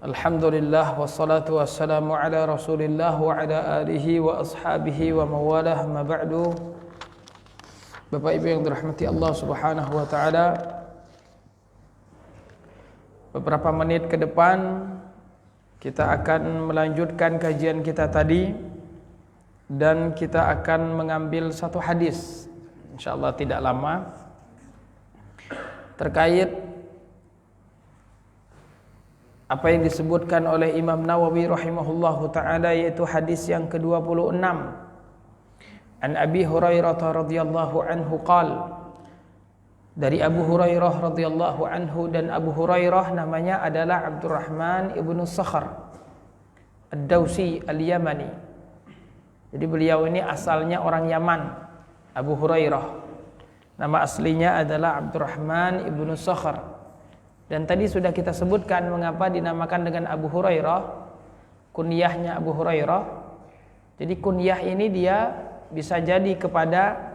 Alhamdulillah wassalatu wassalamu ala Rasulillah wa ala alihi wa ashabihi wa mawalah, ma ba'du. Bapak Ibu yang dirahmati Allah Subhanahu wa taala, beberapa menit ke depan kita akan melanjutkan kajian kita tadi dan kita akan mengambil satu hadis, insyaallah tidak lama, terkait apa yang disebutkan oleh Imam Nawawi rahimahullahu taala, yaitu hadis yang ke-26. An Abi Hurairah radhiyallahu anhu qala, dari Abu Hurairah radhiyallahu anhu, dan Abu Hurairah namanya adalah Abdurrahman ibnu Sakhar Ad-Dausi Al-Yamani. Jadi beliau ini asalnya orang Yaman, Abu Hurairah. Nama aslinya adalah Abdurrahman ibnu Sakhar. Dan tadi sudah kita sebutkan mengapa dinamakan dengan Abu Hurairah, kunyahnya Abu Hurairah. Jadi kunyah ini dia bisa jadi kepada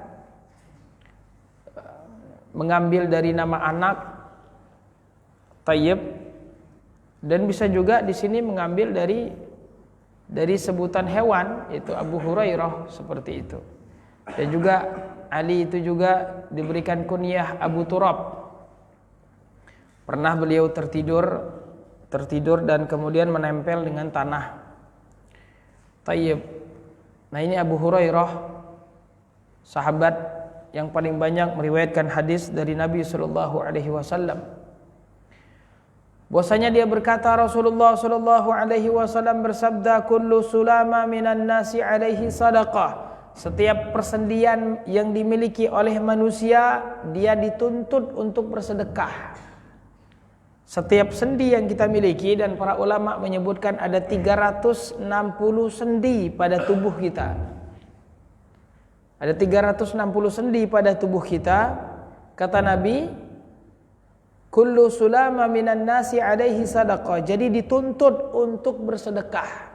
mengambil dari nama anak Tayyib, dan bisa juga di sini mengambil dari sebutan hewan, yaitu Abu Hurairah, seperti itu. Dan juga Ali itu juga diberikan kunyah Abu Turab. Pernah beliau tertidur dan kemudian menempel dengan tanah. Tayyib. Nah, ini Abu Hurairah, sahabat yang paling banyak meriwayatkan hadis dari Nabi sallallahu alaihi wasallam. Bahwasanya dia berkata, Rasulullah sallallahu alaihi wasallam bersabda, kullu sulama minan nasi alaihi sadaqah. Setiap persendian yang dimiliki oleh manusia, dia dituntut untuk bersedekah. Setiap sendi yang kita miliki, dan para ulama menyebutkan ada 360 sendi pada tubuh kita. Ada 360 sendi pada tubuh kita. Kata Nabi, kullu sulama minan nasi alaihi sadaqah. Jadi dituntut untuk bersedekah.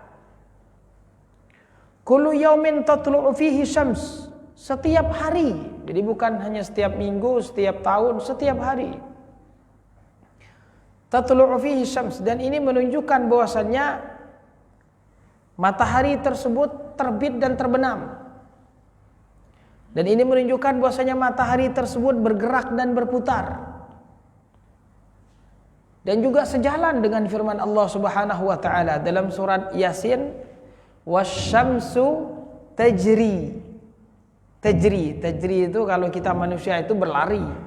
Kullu yaumin tatlu'u fihi syams. Setiap hari. Jadi bukan hanya setiap minggu, setiap tahun, setiap hari. Tatlu'u fihi syams, dan ini menunjukkan bahwasannya matahari tersebut terbit dan terbenam. Dan ini menunjukkan bahwasanya matahari tersebut bergerak dan berputar. Dan juga sejalan dengan firman Allah Subhanahu wa taala dalam surat Yasin, wasyamsu tajri. Tajri itu kalau kita manusia itu berlari.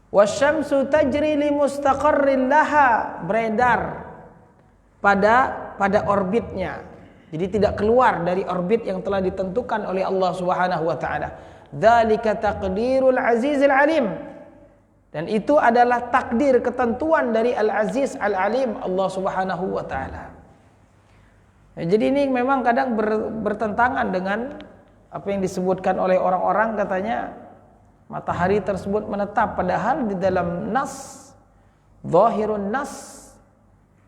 Wasyamsu tajri li mustaqarrin laha, beredar pada orbitnya. Jadi tidak keluar dari orbit yang telah ditentukan oleh Allah Subhanahu wa taala. Dzalika taqdirul azizil alim. Dan itu adalah takdir, ketentuan dari Al-Aziz Al-Alim, Allah Subhanahu wa taala. Jadi ini memang kadang bertentangan dengan apa yang disebutkan oleh orang-orang, katanya matahari tersebut menetap, padahal di dalam nas, zahirun nas.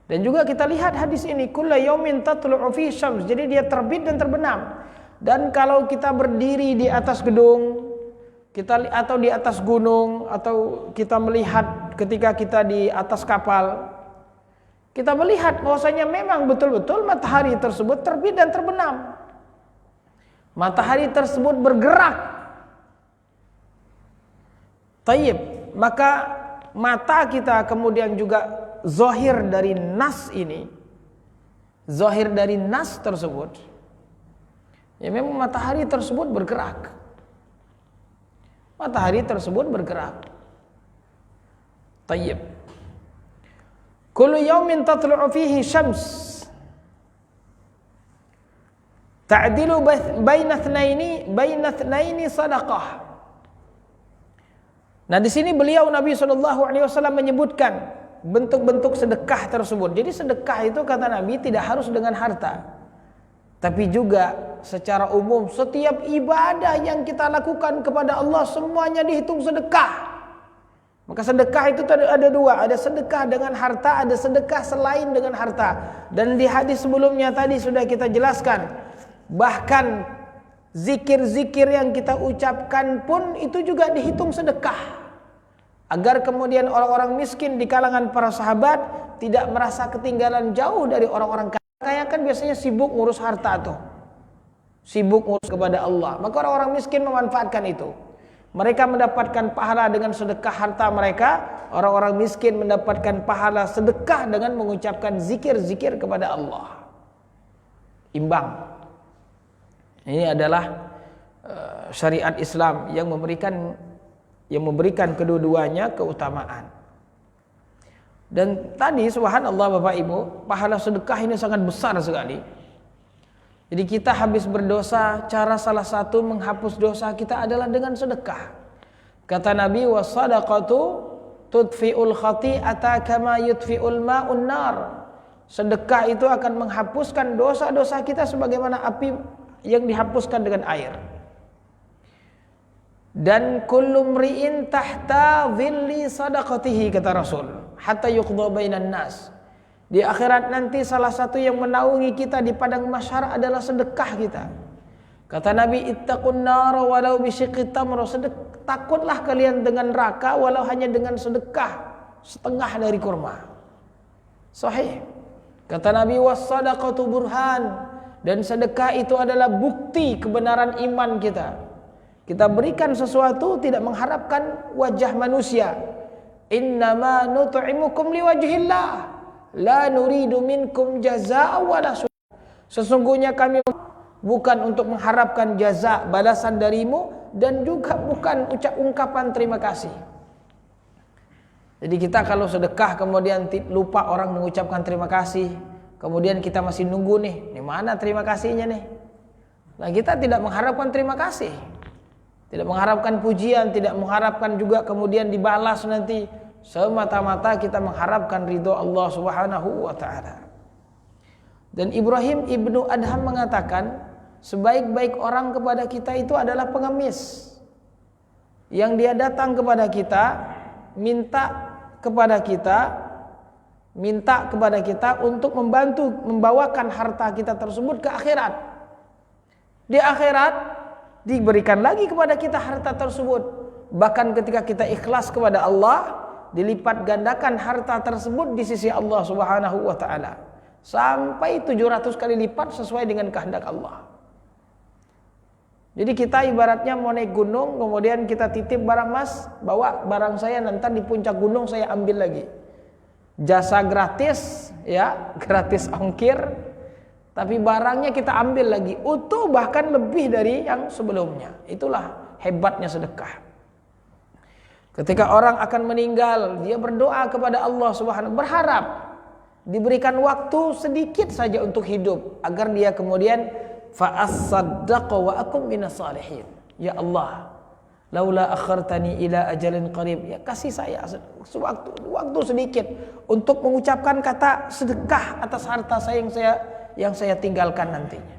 Dan juga kita lihat hadis ini, kullu yaumin tatlu'u fi syams. Jadi dia terbit dan terbenam. Dan kalau kita berdiri di atas gedung, atau di atas gunung, atau kita melihat ketika kita di atas kapal, kita melihat bahwasanya memang betul-betul matahari tersebut terbit dan terbenam. Matahari tersebut bergerak. Tayyib, maka mata kita kemudian juga zahir dari nas ini, zahir dari nas tersebut, ya memang matahari tersebut bergerak. Matahari tersebut bergerak. Tayyib. Kullu yaumin tatlu'u fihi syams. Ta'dilu baina itsnaini sadaqah. Nah, di sini beliau Nabi SAW menyebutkan bentuk-bentuk sedekah tersebut. Jadi sedekah itu kata Nabi tidak harus dengan harta, tapi juga secara umum setiap ibadah yang kita lakukan kepada Allah semuanya dihitung sedekah. Maka sedekah itu ada dua, ada sedekah dengan harta, ada sedekah selain dengan harta. Dan di hadis sebelumnya tadi sudah kita jelaskan, bahkan zikir-zikir yang kita ucapkan pun itu juga dihitung sedekah. agar kemudian orang-orang miskin di kalangan para sahabat tidak merasa ketinggalan jauh dari orang-orang kaya. Kan biasanya sibuk ngurus harta tuh, sibuk ngurus kepada Allah. Maka orang-orang miskin memanfaatkan itu. Mereka mendapatkan pahala dengan sedekah harta mereka. Orang-orang miskin mendapatkan pahala sedekah dengan mengucapkan zikir-zikir kepada Allah. Imbang. Ini adalah syariat Islam yang memberikan kedua-duanya keutamaan. Dan tadi subhanallah Bapak Ibu, pahala sedekah ini sangat besar sekali. Jadi kita habis berdosa, cara salah satu menghapus dosa kita adalah dengan sedekah. Kata Nabi, was-sadaqatu tudfi'ul khati'ata kama yudfi'ul ma'un nar. Sedekah itu akan menghapuskan dosa-dosa kita sebagaimana api yang dihapuskan dengan air. Dan kullu mri'in tahta dhilli sadaqatihi, kata Rasul, hatta yuqda bainan nas. Di akhirat nanti salah satu yang menaungi kita di padang mahsyar adalah sedekah kita. Kata Nabi, ittaqun nar walau bisyiqqi tamr. Takutlah kalian dengan neraka walau hanya dengan sedekah setengah dari kurma. Sahih. Kata Nabi, was-sadaqatu burhan. Dan sedekah itu adalah bukti kebenaran iman kita. Kita berikan sesuatu tidak mengharapkan wajah manusia. Innama nut'imukum liwajhillah, la nuridu minkum jazaa'a wala syukur. Sesungguhnya kami bukan untuk mengharapkan jaza, balasan darimu, dan juga bukan ungkapan terima kasih. Jadi kita kalau sedekah kemudian lupa orang mengucapkan terima kasih, kemudian kita masih nunggu nih mana terima kasihnya nih. Nah, kita tidak mengharapkan terima kasih, tidak mengharapkan pujian, tidak mengharapkan juga kemudian dibalas nanti. Semata-mata kita mengharapkan ridho Allah Subhanahu wa ta'ala. Dan Ibrahim ibnu Adham mengatakan, sebaik-baik orang kepada kita itu adalah pengemis, yang dia datang kepada kita, minta kepada kita untuk membawakan harta kita tersebut ke akhirat. Di akhirat diberikan lagi kepada kita harta tersebut. Bahkan ketika kita ikhlas kepada Allah, dilipat gandakan harta tersebut di sisi Allah Subhanahu wa ta'ala sampai 700 kali lipat sesuai dengan kehendak Allah. Jadi kita ibaratnya mau naik gunung, kemudian kita titip barang, mas, bawa barang saya, nanti di puncak gunung saya ambil lagi. Jasa gratis, ya, gratis ongkir, tapi barangnya kita ambil lagi utuh, bahkan lebih dari yang sebelumnya. Itulah hebatnya sedekah. Ketika orang akan meninggal, dia berdoa kepada Allah Subhanahu, berharap diberikan waktu sedikit saja untuk hidup agar dia kemudian fa'as-saddaqa wa akum minas salihin. Ya Allah, laula akhartani ila ajalin qarib, ya kasih saya waktu sedikit untuk mengucapkan kata sedekah atas harta saya yang saya tinggalkan nantinya.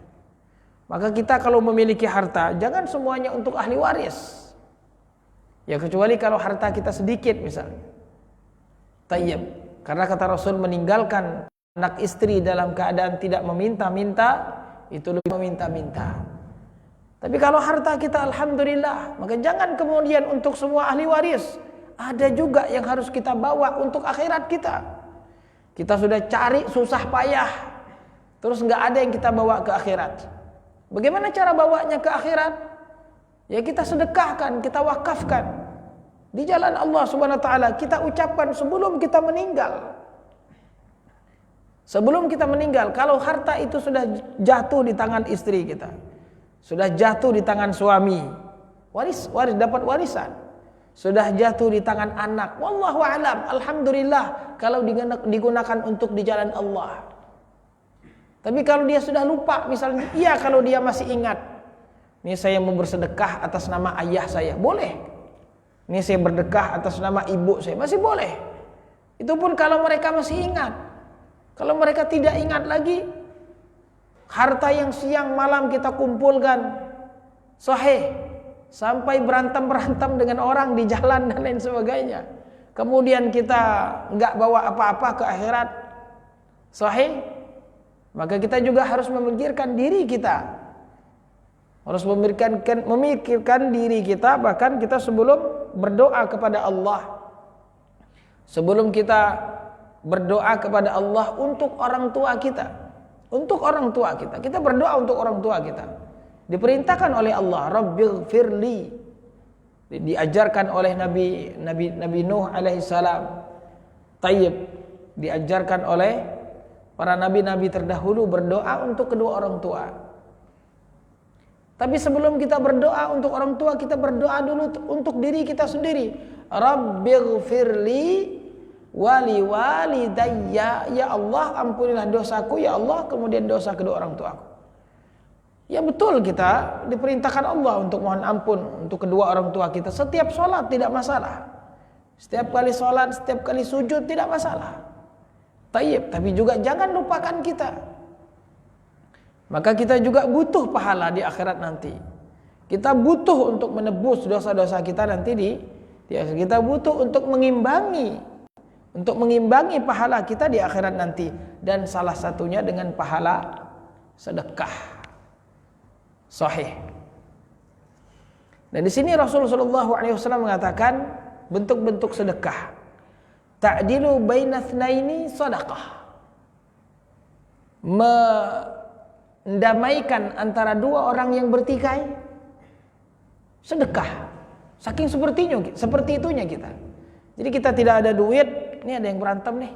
Maka kita kalau memiliki harta, jangan semuanya untuk ahli waris. Ya kecuali kalau harta kita sedikit misalnya. Tayyib. Karena kata Rasul, meninggalkan anak istri dalam keadaan tidak meminta-minta itu lebih meminta-minta. Tapi kalau harta kita alhamdulillah, maka jangan kemudian untuk semua ahli waris. Ada juga yang harus kita bawa untuk akhirat kita. Kita sudah cari susah payah, terus nggak ada yang kita bawa ke akhirat. Bagaimana cara bawanya ke akhirat? Ya kita sedekahkan, kita wakafkan di jalan Allah Subhanahu wa ta'ala. Kita ucapkan sebelum kita meninggal. Sebelum kita meninggal, kalau harta itu sudah jatuh di tangan istri kita, sudah jatuh di tangan suami, waris dapat warisan, sudah jatuh di tangan anak, wallahu a'lam, alhamdulillah kalau digunakan untuk di jalan Allah. Tapi kalau dia sudah lupa misalnya, iya kalau dia masih ingat, ini saya mau bersedekah atas nama ayah saya, boleh. Ini saya berdekah atas nama ibu saya, masih boleh. Itu pun kalau mereka masih ingat. Kalau mereka tidak ingat lagi, harta yang siang malam kita kumpulkan, sahih, sampai berantem dengan orang di jalan dan lain sebagainya. Kemudian kita nggak bawa apa-apa ke akhirat, sahih. Maka kita juga harus memikirkan diri kita. Harus memikirkan diri kita, bahkan kita sebelum berdoa kepada Allah sebelum kita berdoa kepada Allah untuk orang tua kita. Untuk orang tua kita. Kita berdoa untuk orang tua kita. Diperintahkan oleh Allah, Rabbighfirli. Diajarkan oleh Nabi Nuh alaihissalam. Tayyib. Diajarkan oleh para nabi-nabi terdahulu berdoa untuk kedua orang tua. Tapi sebelum kita berdoa untuk orang tua, kita berdoa dulu untuk diri kita sendiri. Rabbighfirli wali walidayya, ya Allah ampunilah dosaku ya Allah, kemudian dosa kedua orang tuaku. Ya betul, kita diperintahkan Allah untuk mohon ampun untuk kedua orang tua kita setiap sholat, tidak masalah. Setiap kali sholat, setiap kali sujud, tidak masalah. Tayyib, tapi juga jangan lupakan kita. Maka kita juga butuh pahala di akhirat nanti. Kita butuh untuk menebus dosa-dosa kita nanti di akhirat. Kita butuh untuk mengimbangi pahala kita di akhirat nanti, dan salah satunya dengan pahala sedekah sahih. Dan di sini Rasulullah SAW mengatakan bentuk-bentuk sedekah. Ta'dilu baina tsnaini sadaqah. Mendamaikan antara dua orang yang bertikai, sedekah. Saking seperti itunya kita. Jadi kita tidak ada duit, ini ada yang berantem nih.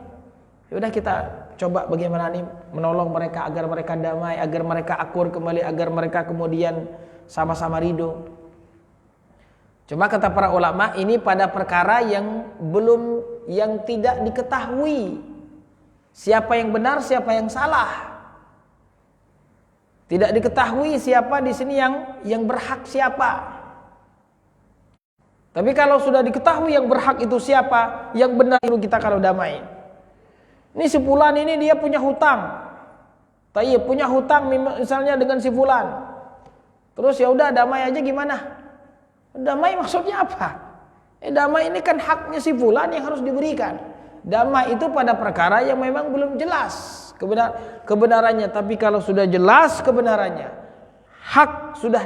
Ya udah kita coba bagaimana nih menolong mereka agar mereka damai, agar mereka akur kembali, agar mereka kemudian sama-sama ridho. Cuma kata para ulama, ini pada perkara yang tidak diketahui siapa yang benar, siapa yang salah. Tidak diketahui siapa di sini yang berhak siapa. Tapi kalau sudah diketahui yang berhak itu siapa, yang benar itu kita kalau damai. Ini si fulan ini dia punya hutang. Tayyib, punya hutang misalnya dengan si fulan. Terus ya udah damai aja gimana? Damai maksudnya apa? Damai ini kan haknya si fulan yang harus diberikan. Damai itu pada perkara yang memang belum jelas kebenarannya. Tapi kalau sudah jelas kebenarannya, hak sudah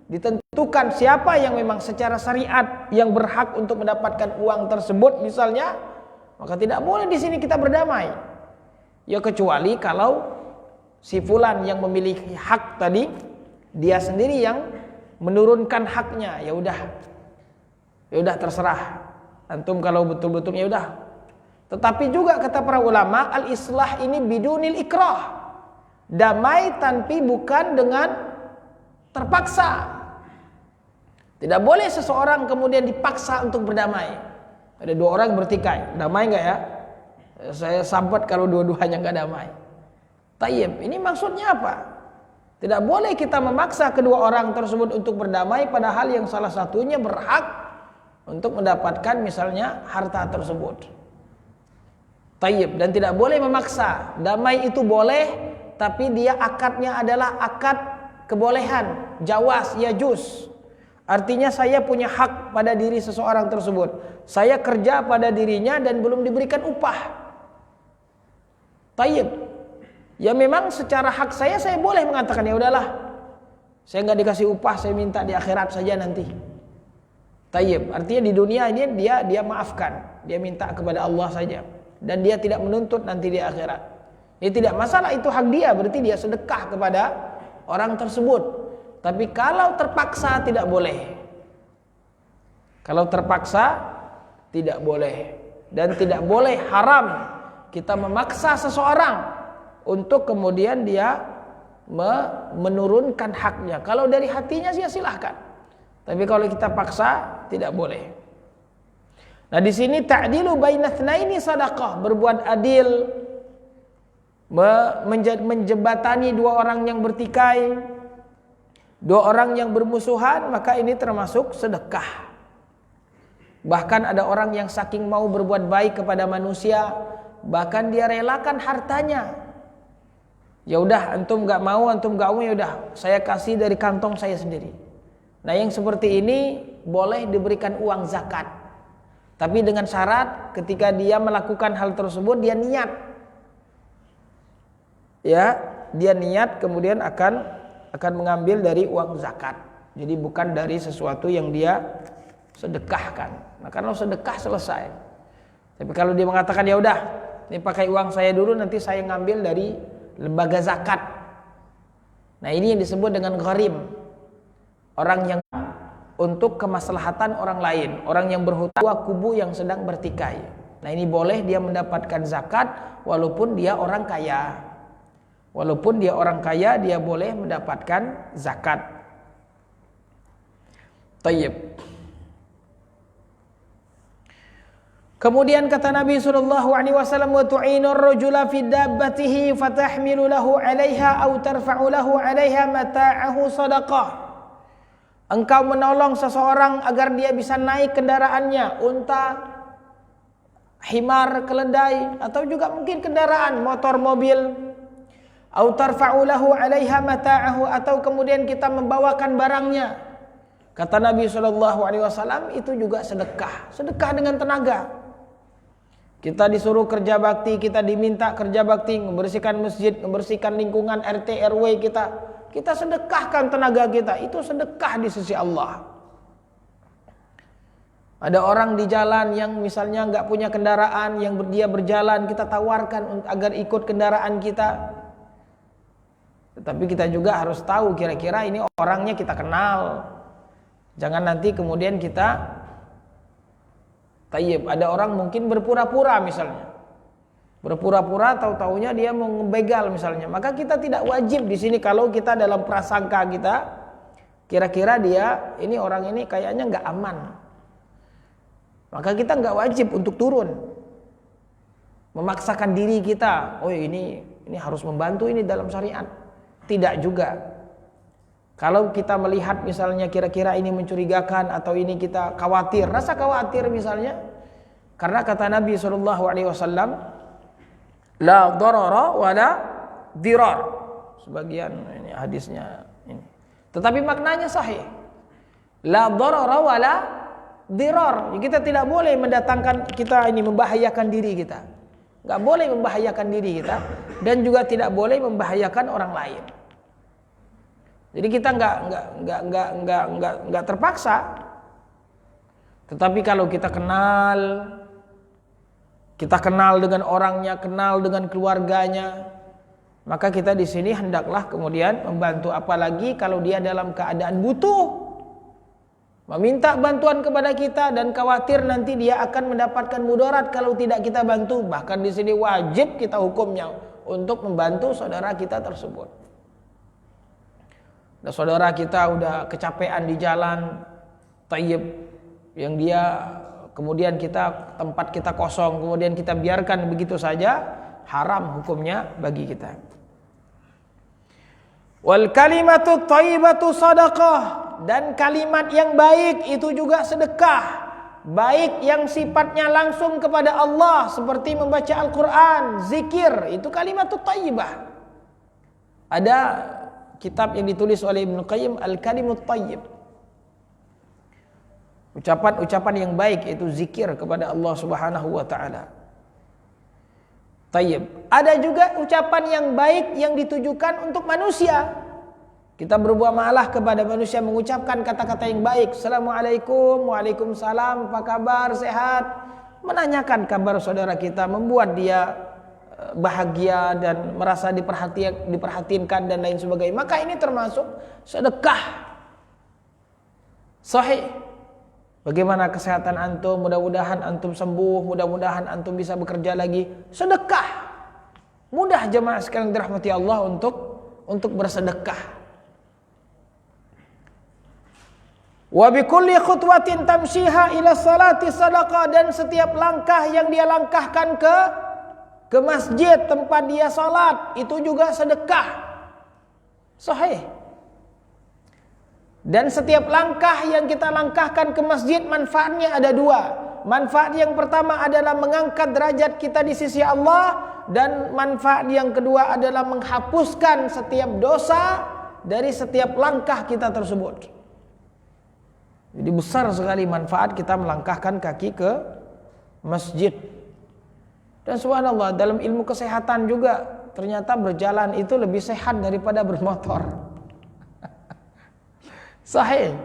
ditentukan siapa yang memang secara syariat yang berhak untuk mendapatkan uang tersebut misalnya, maka tidak boleh di sini kita berdamai. Ya kecuali kalau si fulan yang memiliki hak tadi dia sendiri yang menurunkan haknya, ya udah terserah antum kalau betul-betul ya udah. Tetapi juga kata para ulama, al-islah ini bidunil ikrah. Damai tapi bukan dengan terpaksa. Tidak boleh seseorang kemudian dipaksa untuk berdamai. Ada dua orang bertikai, damai enggak ya? Saya sambat kalau dua-duanya enggak damai. Tayyib, ini maksudnya apa? Tidak boleh kita memaksa kedua orang tersebut untuk berdamai padahal yang salah satunya berhak untuk mendapatkan misalnya harta tersebut. Tayyib, dan tidak boleh memaksa. Damai itu boleh, tapi dia akadnya adalah akad kebolehan, jawaz, yajuz. Artinya saya punya hak pada diri seseorang tersebut. Saya kerja pada dirinya dan belum diberikan upah. Tayyib. Ya memang secara hak saya boleh mengatakan ya udahlah. Saya enggak dikasih upah, saya minta di akhirat saja nanti. Tayyib. Artinya di dunia ini dia maafkan. Dia minta kepada Allah saja. Dan dia tidak menuntut nanti di akhirat. Ini tidak masalah, itu hak dia, berarti dia sedekah kepada orang tersebut. Tapi kalau terpaksa tidak boleh. Kalau terpaksa tidak boleh. Dan tidak boleh, haram kita memaksa seseorang untuk kemudian dia menurunkan haknya. Kalau dari hatinya sih silahkan. Tapi kalau kita paksa tidak boleh. Nah di sini ta'dilu baina tsnaini sadaqah, berbuat adil, menjembatani dua orang yang bertikai, dua orang yang bermusuhan, maka ini termasuk sedekah. Bahkan ada orang yang saking mau berbuat baik kepada manusia, bahkan dia relakan hartanya. Ya udah, antum enggak mau, ya udah, saya kasih dari kantong saya sendiri. Nah, yang seperti ini boleh diberikan uang zakat. Tapi dengan syarat ketika dia melakukan hal tersebut dia niat. Ya, dia niat kemudian akan mengambil dari uang zakat. Jadi bukan dari sesuatu yang dia sedekahkan. Nah, kalau sedekah selesai. Tapi kalau dia mengatakan ya udah, ini pakai uang saya dulu, nanti saya ngambil dari lembaga zakat. Nah, ini yang disebut dengan gharim. Orang yang untuk kemaslahatan orang lain, orang yang berhutang, kubu yang sedang bertikai. Nah, ini boleh dia mendapatkan zakat walaupun dia orang kaya. Walaupun dia orang kaya, dia boleh mendapatkan zakat. Tayyib. Kemudian kata Nabi SAW, wa tu'inur rajula fi dabbatihi fatahmilu lahu 'alaiha aw tarfa'u lahu 'alaiha mata'ahu shadaqah. Engkau menolong seseorang agar dia bisa naik kendaraannya, unta, himar, keledai, atau juga mungkin kendaraan motor, mobil. Aw tarfa'u lahu 'alaiha mata'ahu, atau kemudian kita membawakan barangnya. Kata Nabi SAW, itu juga sedekah. Sedekah dengan tenaga. Kita disuruh kerja bakti, kita diminta kerja bakti, membersihkan masjid, membersihkan lingkungan RT RW kita. Kita sedekahkan tenaga kita, itu sedekah di sisi Allah. Ada orang di jalan yang misalnya nggak punya kendaraan, yang dia berjalan, kita tawarkan agar ikut kendaraan kita. Tetapi kita juga harus tahu kira-kira ini orangnya kita kenal. Jangan nanti kemudian kita tayyib, ada orang mungkin berpura-pura misalnya. Berpura-pura tahu-taunya dia mau ngebegal misalnya. Maka kita tidak wajib di sini kalau kita dalam prasangka kita kira-kira dia ini orang ini kayaknya nggak aman. Maka kita nggak wajib untuk turun. Memaksakan diri kita, oh ini harus membantu ini dalam syariat. Tidak juga. Kalau kita melihat misalnya kira-kira ini mencurigakan atau ini kita khawatir, rasa khawatir misalnya, karena kata Nabi SAW, la darara wa la dirar. Sebagian ini hadisnya ini. Tetapi maknanya sahih. La darara wa la dirar. Kita tidak boleh mendatangkan kita ini membahayakan diri kita. Enggak boleh membahayakan diri kita dan juga tidak boleh membahayakan orang lain. Jadi kita enggak terpaksa. Tetapi kalau kita kenal dengan orangnya, kenal dengan keluarganya, maka kita di sini hendaklah kemudian membantu, apalagi kalau dia dalam keadaan butuh, meminta bantuan kepada kita dan khawatir nanti dia akan mendapatkan mudarat kalau tidak kita bantu. Bahkan di sini wajib kita hukumnya untuk membantu saudara kita tersebut. Nah, saudara kita udah kecapean di jalan, tayyib, yang dia kemudian tempat kita kosong, kemudian kita biarkan begitu saja, haram hukumnya bagi kita. Wal kalimatu thayyibatu shadaqah, dan kalimat yang baik itu juga sedekah. Baik yang sifatnya langsung kepada Allah seperti membaca Al-Qur'an, zikir, itu kalimatut thayyibah. Ada kitab yang ditulis oleh Ibnu Qayyim, Al-Kalimut Thayyib. Ucapan-ucapan yang baik itu zikir kepada Allah Subhanahu wa taala. Tayyib. Ada juga ucapan yang baik yang ditujukan untuk manusia. Kita berbuat malah kepada manusia, mengucapkan kata-kata yang baik. Assalamualaikum, waalaikumsalam, apa kabar, sehat. Menanyakan kabar saudara kita, membuat dia bahagia dan merasa diperhatikan dan lain sebagainya. Maka ini termasuk sedekah. Sahih. Bagaimana kesehatan antum? Mudah-mudahan antum sembuh, mudah-mudahan antum bisa bekerja lagi. Sedekah. Mudah jemaah sekalian dirahmati Allah untuk bersedekah. Wa bi kulli khutwatin tamshiha ila salati sadaqah, dan setiap langkah yang dia langkahkan ke masjid tempat dia salat itu juga sedekah. Sahih. Dan setiap langkah yang kita langkahkan ke masjid manfaatnya ada dua. Manfaat yang pertama adalah mengangkat derajat kita di sisi Allah, dan manfaat yang kedua adalah menghapuskan setiap dosa dari setiap langkah kita tersebut. Jadi besar sekali manfaat kita melangkahkan kaki ke masjid. Dan subhanallah, dalam ilmu kesehatan juga ternyata berjalan itu lebih sehat daripada bermotor. Sahih.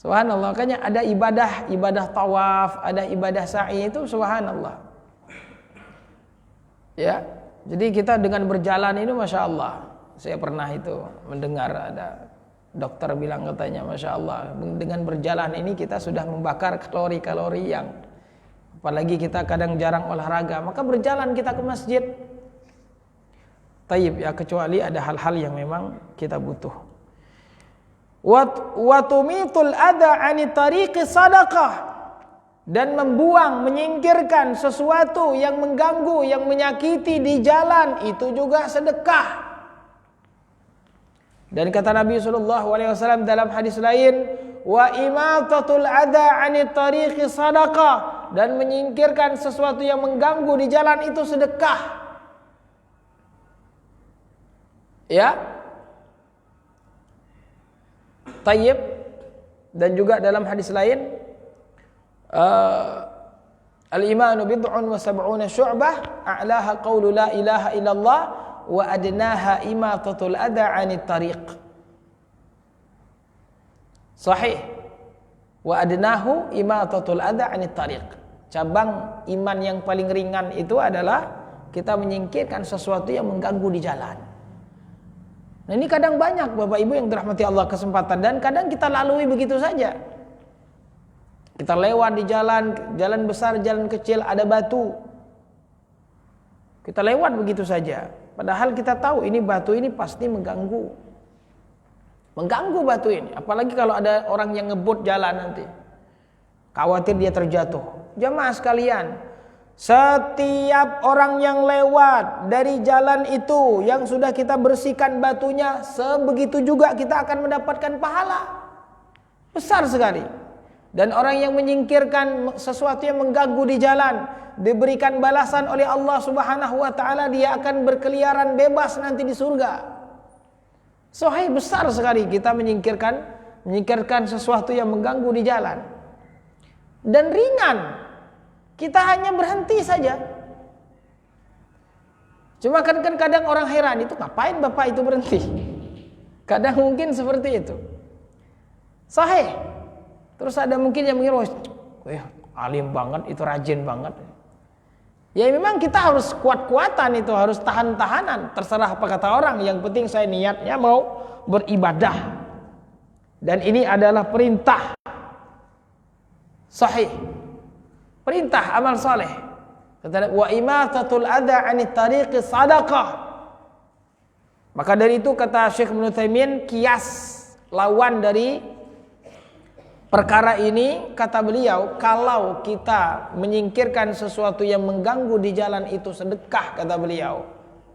Subhanallah, makanya ada ibadah tawaf, ada ibadah sa'i itu subhanallah. Ya, jadi kita dengan berjalan ini masya Allah. Saya pernah itu mendengar ada dokter bilang katanya masya Allah, dengan berjalan ini kita sudah membakar kalori-kalori yang, apalagi kita kadang jarang olahraga, maka berjalan kita ke masjid. Tayyib ya, kecuali ada hal-hal yang memang kita butuh. Wa tumitul adha 'ani tariqi sadaqah, dan membuang, menyingkirkan sesuatu yang mengganggu, yang menyakiti di jalan, itu juga sedekah. Dan kata Nabi SAW dalam hadis lain, wa imatatul adha 'ani tariqi sadaqah, dan menyingkirkan sesuatu yang mengganggu di jalan itu sedekah. Ya. Tayyib. Dan juga dalam hadis lain, al-imanu bid'un wa sab'una syu'bah, a'laha qawlu la ilaha illallah wa adnaha imatatul adha 'anit tariq. Sahih. Wa adnahu imatatul adha 'anit tariq. Cabang iman yang paling ringan itu adalah kita menyingkirkan sesuatu yang mengganggu di jalan. Nah, ini kadang banyak Bapak Ibu yang dirahmati Allah kesempatan, dan kadang kita lalui begitu saja. Kita lewat di jalan besar, jalan kecil, ada batu. Kita lewat begitu saja. Padahal kita tahu ini batu ini pasti mengganggu. Mengganggu batu ini. Apalagi kalau ada orang yang ngebut jalan nanti. Khawatir dia terjatuh. Jamaah sekalian, setiap orang yang lewat dari jalan itu yang sudah kita bersihkan batunya, sebegitu juga kita akan mendapatkan pahala besar sekali. Dan orang yang menyingkirkan sesuatu yang mengganggu di jalan, diberikan balasan oleh Allah Subhanahu wa taala, dia akan berkeliaran bebas nanti di surga. Sahih, besar sekali kita menyingkirkan sesuatu yang mengganggu di jalan. Dan ringan, kita hanya berhenti saja. Cuma kan kadang orang heran, itu ngapain Bapak itu berhenti? Kadang mungkin seperti itu. Sahih. Terus ada mungkin yang mengira, alim banget, itu rajin banget. Ya memang kita harus kuat-kuatan, itu harus tahan-tahanan. Terserah apa kata orang, yang penting saya niatnya mau beribadah. Dan ini adalah perintah. Sahih. Perintah amal saleh. Kata wa imatatul adha 'anit tariqi sadaqah. Maka dari itu kata Syekh Ibnu Taimiyah, kias lawan dari perkara ini, kata beliau, kalau kita menyingkirkan sesuatu yang mengganggu di jalan itu sedekah, kata beliau,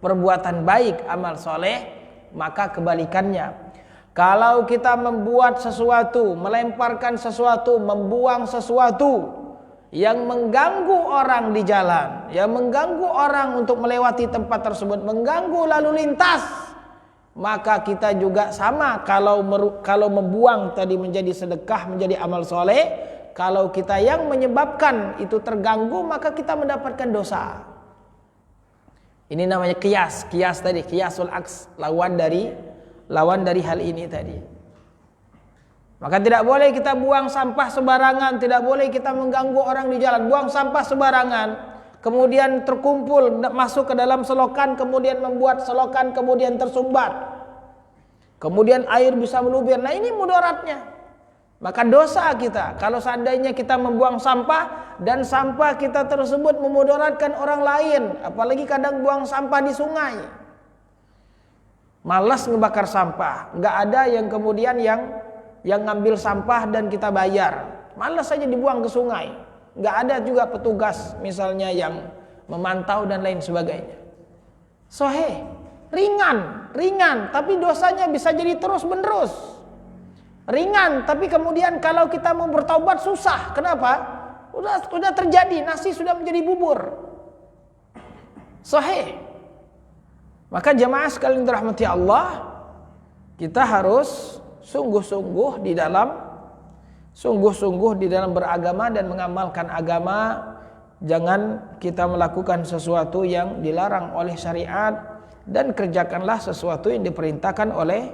perbuatan baik, amal saleh, maka kebalikannya. Kalau kita membuat sesuatu, melemparkan sesuatu, membuang sesuatu yang mengganggu orang di jalan, yang mengganggu orang untuk melewati tempat tersebut, mengganggu lalu lintas, maka kita juga sama. Kalau membuang tadi menjadi sedekah, menjadi amal soleh. Kalau kita yang menyebabkan itu terganggu, maka kita mendapatkan dosa. Ini namanya kias tadi, kiasul aks, lawan dari hal ini tadi. Maka tidak boleh kita buang sampah sembarangan, tidak boleh kita mengganggu orang di jalan. Buang sampah sembarangan, kemudian terkumpul masuk ke dalam selokan, kemudian membuat selokan kemudian tersumbat, kemudian air bisa meluber. Nah, ini mudaratnya. Maka dosa kita kalau seandainya kita membuang sampah dan sampah kita tersebut memudaratkan orang lain. Apalagi kadang buang sampah di sungai, malas ngebakar sampah, nggak ada yang kemudian yang ngambil sampah dan kita bayar, malas saja dibuang ke sungai. Nggak ada juga petugas misalnya yang memantau dan lain sebagainya. Sahih, ringan, tapi dosanya bisa jadi terus menerus. Ringan, tapi kemudian kalau kita mau bertaubat susah. Kenapa? Udah terjadi, nasi sudah menjadi bubur. Sahih. Maka jamaah sekalian dirahmati Allah, kita harus sungguh-sungguh di dalam beragama dan mengamalkan agama. Jangan kita melakukan sesuatu yang dilarang oleh syariat, dan kerjakanlah sesuatu yang diperintahkan oleh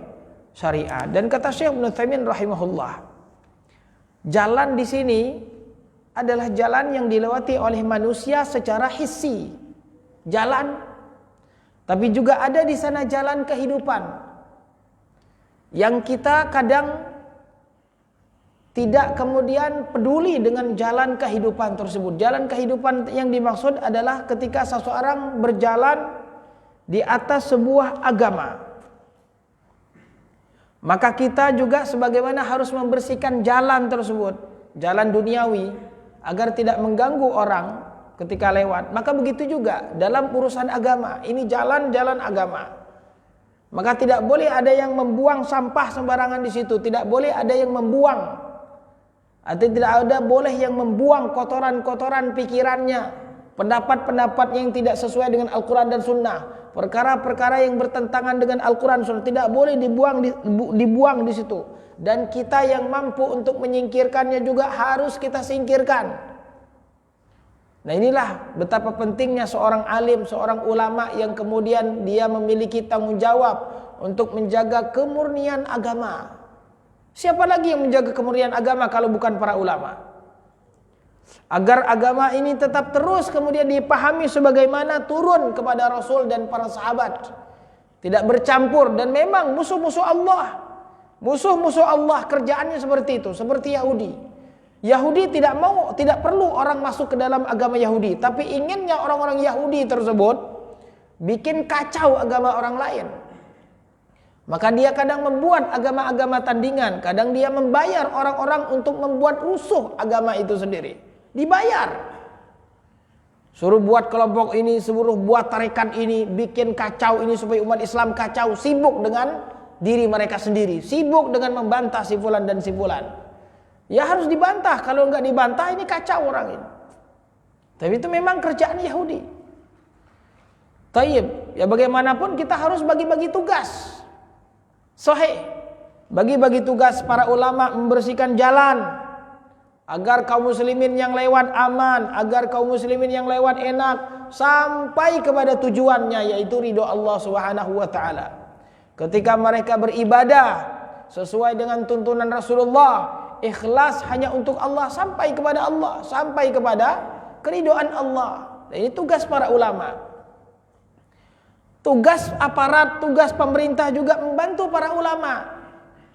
syariat. Dan kata Syekh Ibnu Taimiyah rahimahullah, Jalan di sini adalah jalan yang dilewati oleh manusia secara hissi. Jalan, tapi juga ada di sana jalan kehidupan yang kita kadang tidak kemudian peduli dengan jalan kehidupan tersebut. Jalan kehidupan yang dimaksud adalah ketika seseorang berjalan di atas sebuah agama. Maka kita juga sebagaimana harus membersihkan jalan tersebut, jalan duniawi, agar tidak mengganggu orang ketika lewat. Maka begitu juga dalam urusan agama. Ini jalan-jalan agama. Maka tidak boleh ada yang membuang sampah sembarangan di situ. Tidak boleh ada yang membuang, atau tidak ada boleh yang membuang kotoran-kotoran pikirannya, pendapat-pendapat yang tidak sesuai dengan Al-Quran dan Sunnah, perkara-perkara yang bertentangan dengan Al-Quran dan Sunnah, tidak boleh dibuang di situ. Dan kita yang mampu untuk menyingkirkannya juga harus kita singkirkan. Nah, inilah betapa pentingnya seorang alim, seorang ulama yang kemudian dia memiliki tanggung jawab untuk menjaga kemurnian agama. Siapa lagi yang menjaga kemurnian agama kalau bukan para ulama? Agar agama ini tetap terus kemudian dipahami sebagaimana turun kepada Rasul dan para sahabat, tidak bercampur. Dan memang musuh-musuh Allah kerjaannya seperti itu, seperti Yahudi tidak perlu orang masuk ke dalam agama Yahudi, tapi inginnya orang-orang Yahudi tersebut bikin kacau agama orang lain. Maka dia kadang membuat agama-agama tandingan, kadang dia membayar orang-orang untuk membuat rusuh agama itu sendiri. Dibayar. Suruh buat kelompok ini, suruh buat tarekat ini, bikin kacau ini supaya umat Islam kacau, sibuk dengan diri mereka sendiri, sibuk dengan membantah si fulan dan si fulan. Ya harus dibantah, kalau enggak dibantah ini kacau orang ini. Tapi itu memang kerjaan Yahudi. Taib, ya bagaimanapun kita harus bagi-bagi tugas. Sahih, bagi-bagi tugas para ulama membersihkan jalan agar kaum muslimin yang lewat aman, agar kaum muslimin yang lewat enak sampai kepada tujuannya, yaitu ridho Allah Subhanahu wa taala. Ketika mereka beribadah sesuai dengan tuntunan Rasulullah, ikhlas hanya untuk Allah, sampai kepada Allah, sampai kepada keridhaan Allah. Dan ini tugas para ulama. Tugas aparat, tugas pemerintah juga membantu para ulama.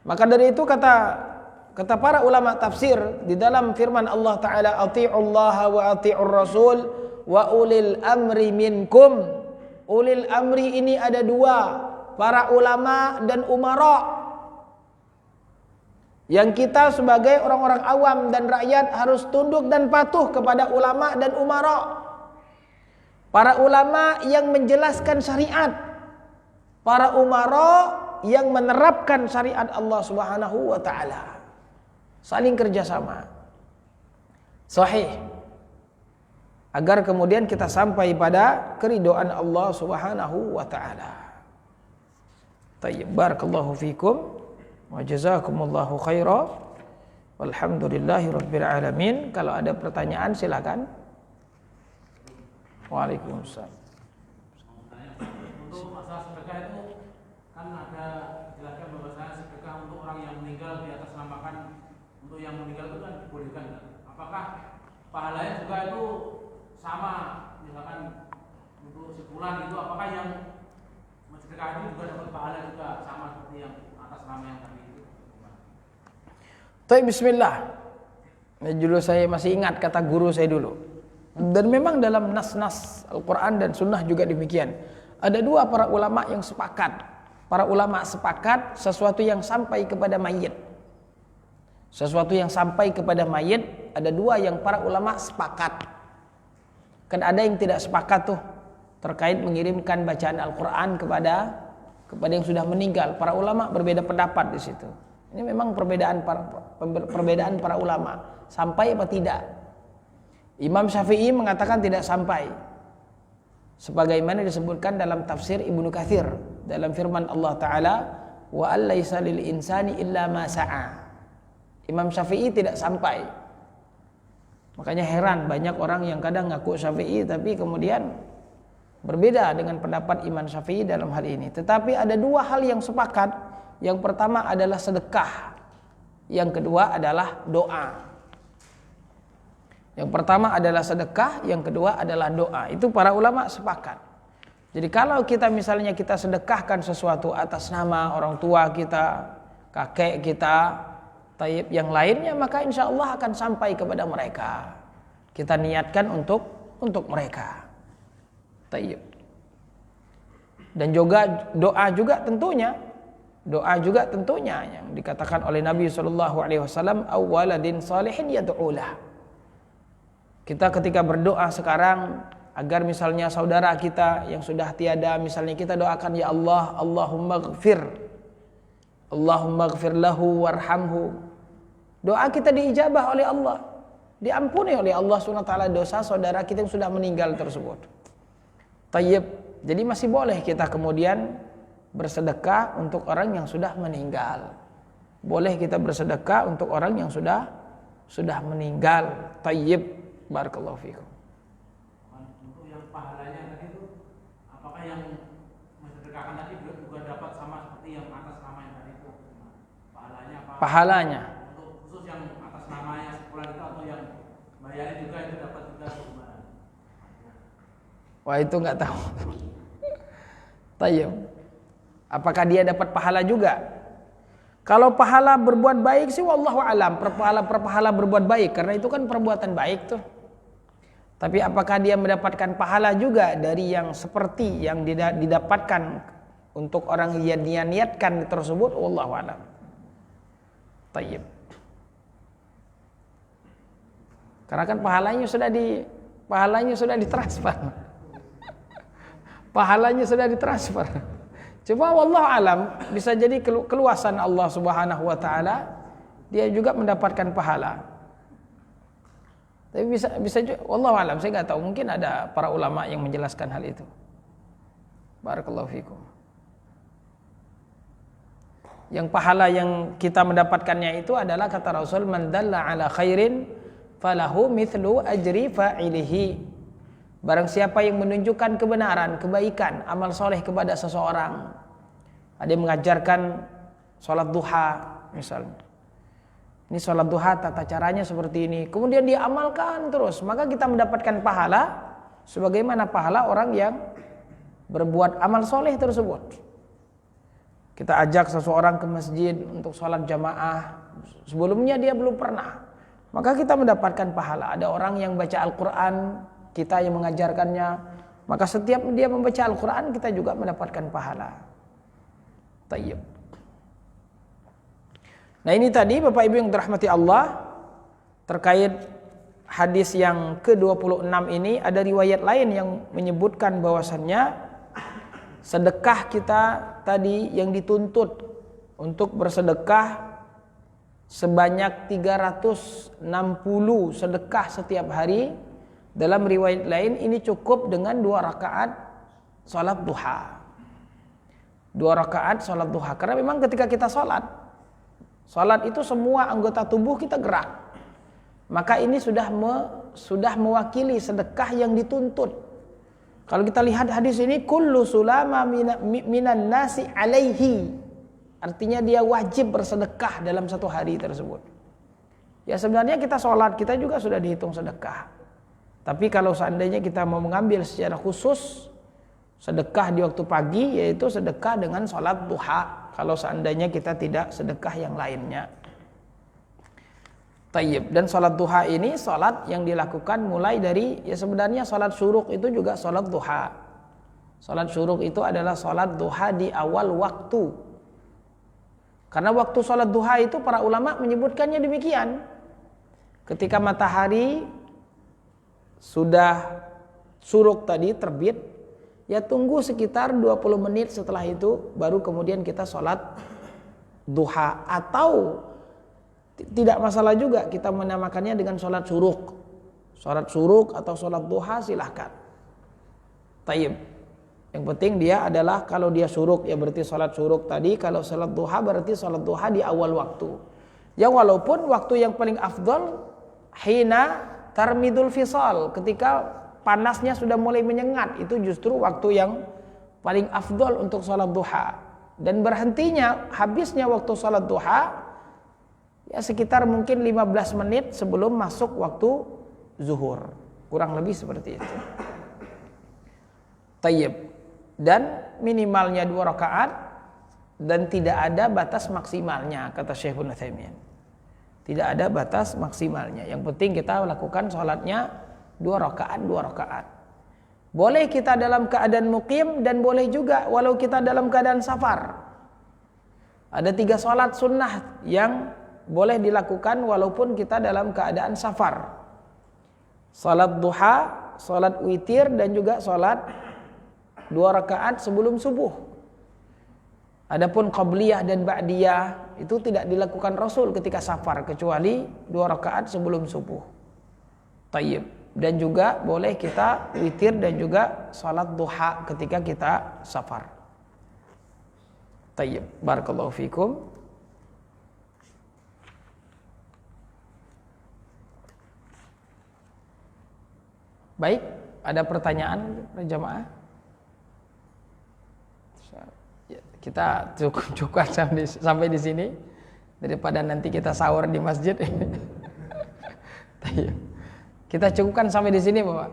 Maka dari itu kata para ulama tafsir di dalam firman Allah Ta'ala, ati'ullaha wa ati'ur rasul wa ulil amri minkum. Ulil amri ini ada dua, para ulama dan umara. Yang kita sebagai orang-orang awam dan rakyat harus tunduk dan patuh kepada ulama dan umara. Para ulama yang menjelaskan syariat, para umara yang menerapkan syariat Allah Subhanahu wa taala. Saling kerjasama. Sahih. Agar kemudian kita sampai pada keridhaan Allah Subhanahu wa taala. Tayyib, barakallahu fikum wa jazakumullahu khaira. Walhamdulillahirabbil alamin. Kalau ada pertanyaan silakan. Waalaikumsalam. Untuk masalah sedekah itu kan ada jelaskan bahwasanya sedekah untuk orang yang meninggal di atas namakan untuk yang meninggal itu kan dibolehkan. Apakah pahalanya juga itu sama, misalkan untuk sebulan itu, apakah yang sedekah itu juga dapat pahala juga sama seperti yang atas nama yang tadi itu? Baik, bismillah. Dulu saya masih ingat kata guru saya dulu. Dan memang dalam nas-nas Al-Quran dan Sunnah juga demikian. Ada dua para ulama yang sepakat. Para ulama sepakat sesuatu yang sampai kepada mayit. Sesuatu yang sampai kepada mayit, ada dua yang para ulama sepakat. Kan ada yang tidak sepakat tuh terkait mengirimkan bacaan Al-Quran kepada yang sudah meninggal. Para ulama berbeda pendapat di situ. Ini memang perbedaan para ulama. Sampai apa tidak? Imam Syafi'i mengatakan tidak sampai, sebagaimana disebutkan dalam tafsir Ibnu Katsir dalam firman Allah Ta'ala, wa allaisa lil insani illa ma sa'a. Imam Syafi'i tidak sampai. Makanya heran banyak orang yang kadang ngaku Syafi'i tapi kemudian berbeda dengan pendapat Imam Syafi'i dalam hal ini. Tetapi ada dua hal yang sepakat. Yang pertama adalah sedekah. yang kedua adalah doa. Yang pertama adalah sedekah, yang kedua adalah doa. Itu para ulama sepakat. Jadi kalau kita misalnya kita sedekahkan sesuatu atas nama orang tua kita, kakek kita, taib yang lainnya, maka insya Allah akan sampai kepada mereka. Kita niatkan untuk mereka. Taib. Dan juga doa juga tentunya. Doa juga tentunya yang dikatakan oleh Nabi SAW, awwaladin salihin yad'ulah. Kita ketika berdoa sekarang agar misalnya saudara kita yang sudah tiada, misalnya kita doakan, ya Allah, Allahumma ghfir lahu warhamhu. Doa kita diijabah oleh Allah, diampuni oleh Allah SWT dosa saudara kita yang sudah meninggal tersebut. Tayyib. Jadi masih boleh kita kemudian bersedekah untuk orang yang sudah meninggal. Boleh kita bersedekah untuk orang yang sudah meninggal. Tayyib. Barakallahu fikum. Untuk yang pahalanya tadi itu, apakah yang mensedekahkan tadi juga dapat sama seperti yang atas nama yang tadi itu? Pahalanya apa? Pahalanya. Untuk khusus yang atas namanya sekolah itu atau yang bayarin juga itu dapat juga gimana? Wah, itu nggak tahu. Tayyib. Apakah dia dapat pahala juga? Kalau pahala berbuat baik sih wallahu alam, pahala berbuat baik, karena itu kan perbuatan baik tuh. Tapi apakah dia mendapatkan pahala juga dari yang seperti yang didapatkan untuk orang yang dia niatkan tersebut, wallahu alam. Tayyib. Karena kan pahalanya sudah ditransfer. Pahalanya sudah ditransfer. Coba wallahu alam, bisa jadi keluasan Allah Subhanahu wa taala dia juga mendapatkan pahala. Tapi bisa juga wallahu alam, saya enggak tahu, mungkin ada para ulama yang menjelaskan hal itu. Barakallahu fikum. Yang pahala yang kita mendapatkannya itu adalah kata Rasul, man dalla ala khairin falahu mithlu ajri fa'ilihi. Barang siapa yang menunjukkan kebenaran, kebaikan, amal soleh kepada seseorang. Ada yang mengajarkan sholat duha misalnya. Ini sholat duha tata caranya seperti ini. Kemudian dia amalkan terus. Maka kita mendapatkan pahala sebagaimana pahala orang yang berbuat amal soleh tersebut. Kita ajak seseorang ke masjid untuk sholat jamaah. Sebelumnya dia belum pernah. Maka kita mendapatkan pahala. Ada orang yang baca Al-Quran, kita yang mengajarkannya, maka setiap dia membaca Al-Quran kita juga mendapatkan pahala. Tayyib. Nah ini tadi Bapak Ibu yang dirahmati Allah, terkait hadis yang ke-26 ini ada riwayat lain yang menyebutkan bahwasannya sedekah kita tadi yang dituntut untuk bersedekah sebanyak 360 sedekah setiap hari. Dalam riwayat lain ini cukup dengan 2 rakaat salat duha. 2 rakaat salat duha. Karena memang ketika kita salat itu semua anggota tubuh kita gerak. Maka ini sudah mewakili sedekah yang dituntut. Kalau kita lihat hadis ini, kullu sulama minan nasi alaihi. Artinya dia wajib bersedekah dalam satu hari tersebut. Ya sebenarnya kita salat kita juga sudah dihitung sedekah. Tapi kalau seandainya kita mau mengambil secara khusus sedekah di waktu pagi, yaitu sedekah dengan sholat duha. Kalau seandainya kita tidak sedekah yang lainnya. Tayyib. Dan sholat duha ini sholat yang dilakukan mulai dari, ya sebenarnya sholat syuruk itu juga sholat duha. Sholat syuruk itu adalah sholat duha di awal waktu. Karena waktu sholat duha itu para ulama menyebutkannya demikian. Ketika matahari sudah syuruk tadi terbit, ya tunggu sekitar 20 menit setelah itu baru kemudian kita sholat duha. Atau tidak masalah juga kita menamakannya dengan sholat syuruk. Sholat syuruk atau sholat duha silahkan. Tayyib. Yang penting dia adalah kalau dia syuruk ya berarti sholat syuruk tadi. Kalau sholat duha berarti sholat duha di awal waktu. Ya walaupun waktu yang paling afdal hina tarmidul fisal, ketika panasnya sudah mulai menyengat, itu justru waktu yang paling afdal untuk sholat duha. Dan berhentinya, habisnya waktu sholat duha, ya sekitar mungkin 15 menit sebelum masuk waktu zuhur. Kurang lebih seperti itu. Tayyib. Dan minimalnya 2 rakaat dan tidak ada batas maksimalnya, kata Syekh Ibnu Utsaimin. Tidak ada batas maksimalnya. Yang penting kita lakukan sholatnya 2 rakaat, 2 rakaat. Boleh kita dalam keadaan muqim dan boleh juga walau kita dalam keadaan safar. Ada 3 sholat sunnah yang boleh dilakukan walaupun kita dalam keadaan safar. Sholat duha, sholat witir, dan juga sholat 2 rakaat sebelum subuh. Adapun qabliyah dan ba'diyah itu tidak dilakukan Rasul ketika safar kecuali 2 rakaat sebelum subuh. Tayyib. Dan juga boleh kita witir dan juga sholat duha ketika kita safar. Tayyib. Barakallahu fikum. Baik, ada pertanyaan jamaah? Kita cukup sampai di sini daripada nanti kita sahur di masjid. Kita cukupkan sampai di sini, Bapak.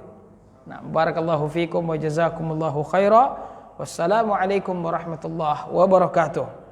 Nah, barakallahu fikum wa jazakumullahu khaira. Wassalamualaikum warahmatullahi wabarakatuh.